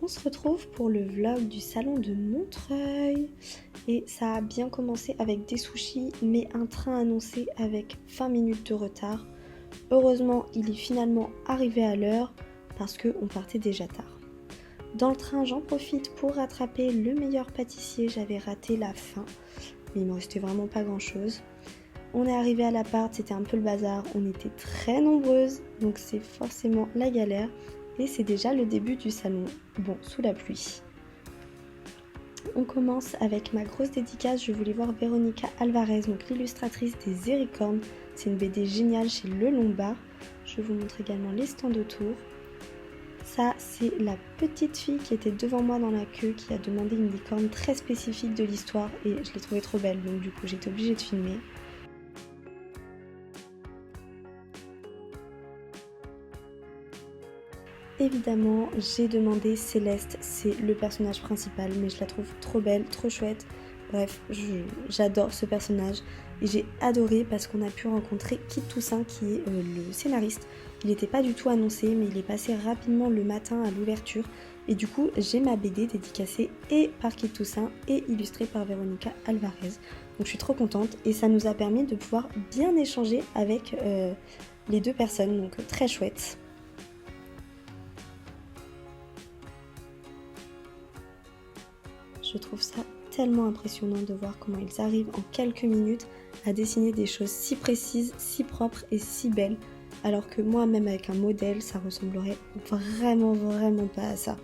se retrouve pour le vlog du salon de Montreuil et ça a bien commencé avec des sushis mais un train annoncé avec 20 minutes de retard. Heureusement il est finalement arrivé à l'heure parce qu'on partait déjà tard. Dans le train j'en profite pour rattraper le meilleur pâtissier, j'avais raté la fin mais il me restait vraiment pas grand chose. On est arrivé à l'appart, c'était un peu le bazar, on était très nombreuses donc c'est forcément la galère. Et c'est déjà le début du salon, bon, sous la pluie. On commence avec ma grosse dédicace, je voulais voir Véronica Alvarez, donc l'illustratrice des Ericornes. C'est une BD géniale chez Le Lombard. Je vous montre également les stands autour. Ça, c'est la petite fille qui était devant moi dans la queue, qui a demandé une licorne très spécifique de l'histoire et je l'ai trouvée trop belle, donc du coup j'étais obligée de filmer. Évidemment, j'ai demandé Céleste, c'est le personnage principal, mais je la trouve trop belle, trop chouette. Bref, j'adore ce personnage et j'ai adoré parce qu'on a pu rencontrer Kit Toussaint qui est le scénariste. Il n'était pas du tout annoncé, mais il est passé rapidement le matin à l'ouverture. Et du coup, j'ai ma BD dédicacée et par Kit Toussaint et illustrée par Véronica Alvarez. Donc je suis trop contente et ça nous a permis de pouvoir bien échanger avec les deux personnes, donc très chouette. Je trouve ça tellement impressionnant de voir comment ils arrivent en quelques minutes à dessiner des choses si précises, si propres et si belles, alors que moi, même avec un modèle, ça ressemblerait vraiment pas à ça.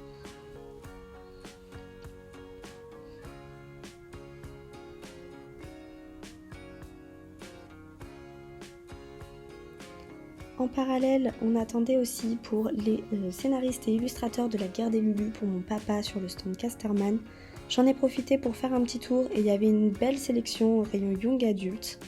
En parallèle, on attendait aussi pour les scénaristes et illustrateurs de La Guerre des Lulu pour mon papa sur le stand Casterman. J'en ai profité pour faire un petit tour et il y avait une belle sélection au rayon Young Adult.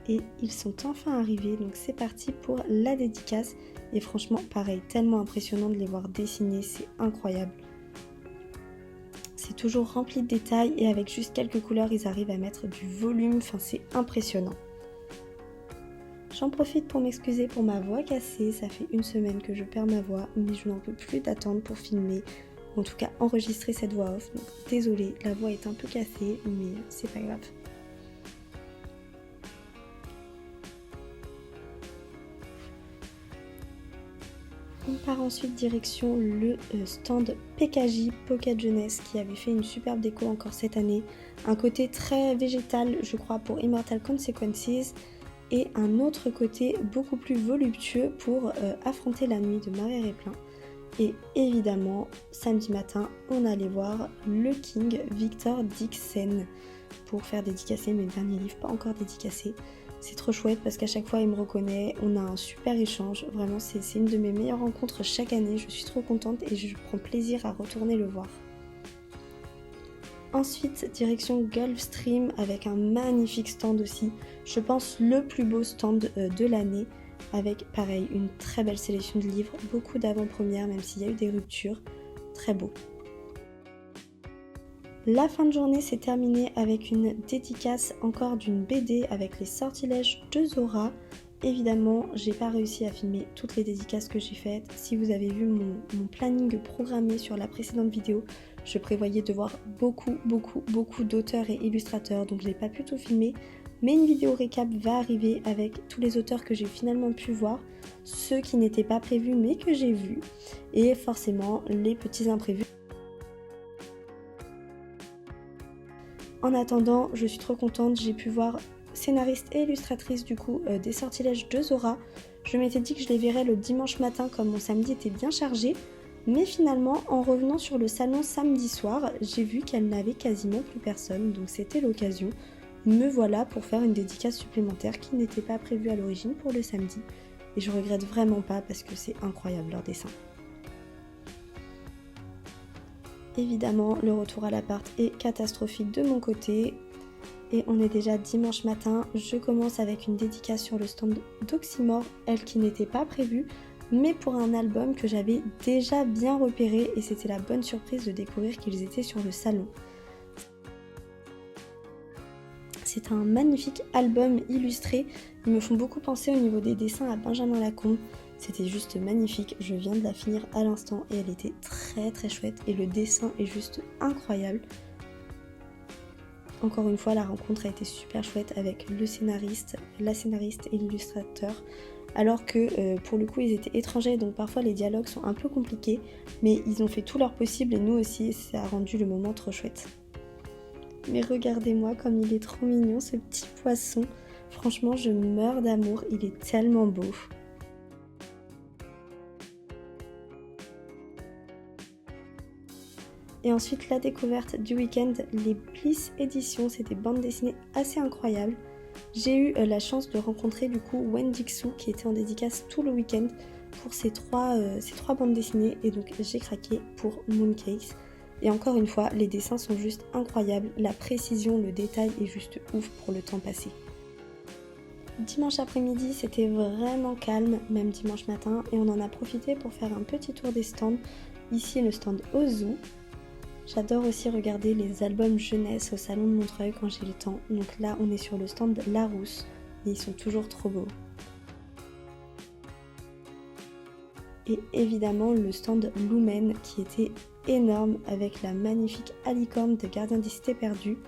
Et ils sont enfin arrivés, donc c'est parti pour la dédicace. Et franchement, pareil, tellement impressionnant de les voir dessiner, c'est incroyable. C'est toujours rempli de détails et avec juste quelques couleurs, ils arrivent à mettre du volume, enfin c'est impressionnant. J'en profite pour m'excuser pour ma voix cassée, ça fait une semaine que je perds ma voix, mais je n'en peux plus d'attendre pour filmer, ou en tout cas enregistrer cette voix off. Donc désolée, la voix est un peu cassée, mais c'est pas grave. On part ensuite direction le stand PKJ Pocket Jeunesse qui avait fait une superbe déco encore cette année. Un côté très végétal, je crois, pour Immortal Consequences et un autre côté beaucoup plus voluptueux pour affronter la nuit de Marie Réplin. Et évidemment, samedi matin, on allait voir le King Victor Dixon pour faire dédicacer mes derniers livres, pas encore dédicacés. C'est trop chouette parce qu'à chaque fois il me reconnaît, on a un super échange, vraiment c'est une de mes meilleures rencontres chaque année, je suis trop contente et je prends plaisir à retourner le voir. Ensuite, direction Gulfstream avec un magnifique stand aussi, je pense le plus beau stand de l'année, avec pareil une très belle sélection de livres, beaucoup d'avant-premières même s'il y a eu des ruptures, très beau. La fin de journée s'est terminée avec une dédicace encore d'une BD avec les sortilèges de Zora. Évidemment, j'ai pas réussi à filmer toutes les dédicaces que j'ai faites. Si vous avez vu mon planning programmé sur la précédente vidéo, je prévoyais de voir beaucoup d'auteurs et illustrateurs, donc je n'ai pas pu tout filmer. Mais une vidéo récap va arriver avec tous les auteurs que j'ai finalement pu voir, ceux qui n'étaient pas prévus mais que j'ai vus, et forcément les petits imprévus. En attendant, je suis trop contente, j'ai pu voir scénariste et illustratrice du coup des sortilèges de Zora. Je m'étais dit que je les verrais le dimanche matin comme mon samedi était bien chargé, mais finalement en revenant sur le salon samedi soir, j'ai vu qu'elle n'avait quasiment plus personne, donc c'était l'occasion. Me voilà pour faire une dédicace supplémentaire qui n'était pas prévue à l'origine pour le samedi, et je regrette vraiment pas parce que c'est incroyable leur dessin. Évidemment, le retour à l'appart est catastrophique de mon côté. Et on est déjà dimanche matin. Je commence avec une dédicace sur le stand d'Oxymore, elle qui n'était pas prévue, mais pour un album que j'avais déjà bien repéré et c'était la bonne surprise de découvrir qu'ils étaient sur le salon. C'est un magnifique album illustré. Ils me font beaucoup penser au niveau des dessins à Benjamin Lacombe. C'était juste magnifique. Je viens de la finir à l'instant et elle était très très chouette. Et le dessin est juste incroyable. Encore une fois, la rencontre a été super chouette avec le scénariste, la scénariste et l'illustrateur. Alors que pour le coup ils étaient étrangers, donc parfois les dialogues sont un peu compliqués, mais ils ont fait tout leur possible et nous aussi, ça a rendu le moment trop chouette. Mais regardez-moi comme il est trop mignon ce petit poisson, franchement je meurs d'amour, il est tellement beau. Et ensuite la découverte du week-end, les Bliss éditions, c'est des bandes dessinées assez incroyables. J'ai eu la chance de rencontrer du coup Wendy Xu qui était en dédicace tout le week-end pour ces trois bandes dessinées et donc j'ai craqué pour Mooncakes. Et encore une fois, les dessins sont juste incroyables, la précision, le détail est juste ouf pour le temps passé. Dimanche après-midi, c'était vraiment calme, même dimanche matin, et on en a profité pour faire un petit tour des stands. Ici, le stand Ozu. J'adore aussi regarder les albums jeunesse au salon de Montreuil quand j'ai le temps. Donc là, on est sur le stand Larousse et ils sont toujours trop beaux. Et évidemment, le stand Lumen qui était énorme avec la magnifique alicorne de Gardien des Cités Perdues.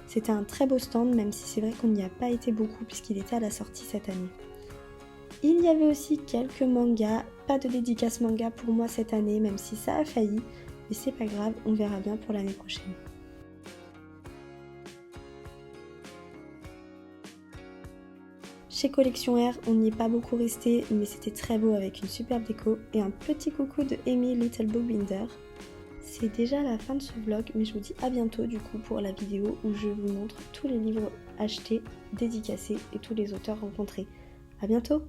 C'était un très beau stand, même si c'est vrai qu'on n'y a pas été beaucoup puisqu'il était à la sortie cette année. Il y avait aussi quelques mangas, pas de dédicace manga pour moi cette année, même si ça a failli. Mais c'est pas grave, on verra bien pour l'année prochaine. Chez Collection R, on n'y est pas beaucoup resté, mais c'était très beau avec une superbe déco et un petit coucou de Amy Little Bookbinder. C'est déjà la fin de ce vlog, mais je vous dis à bientôt du coup pour la vidéo où je vous montre tous les livres achetés, dédicacés et tous les auteurs rencontrés. À bientôt!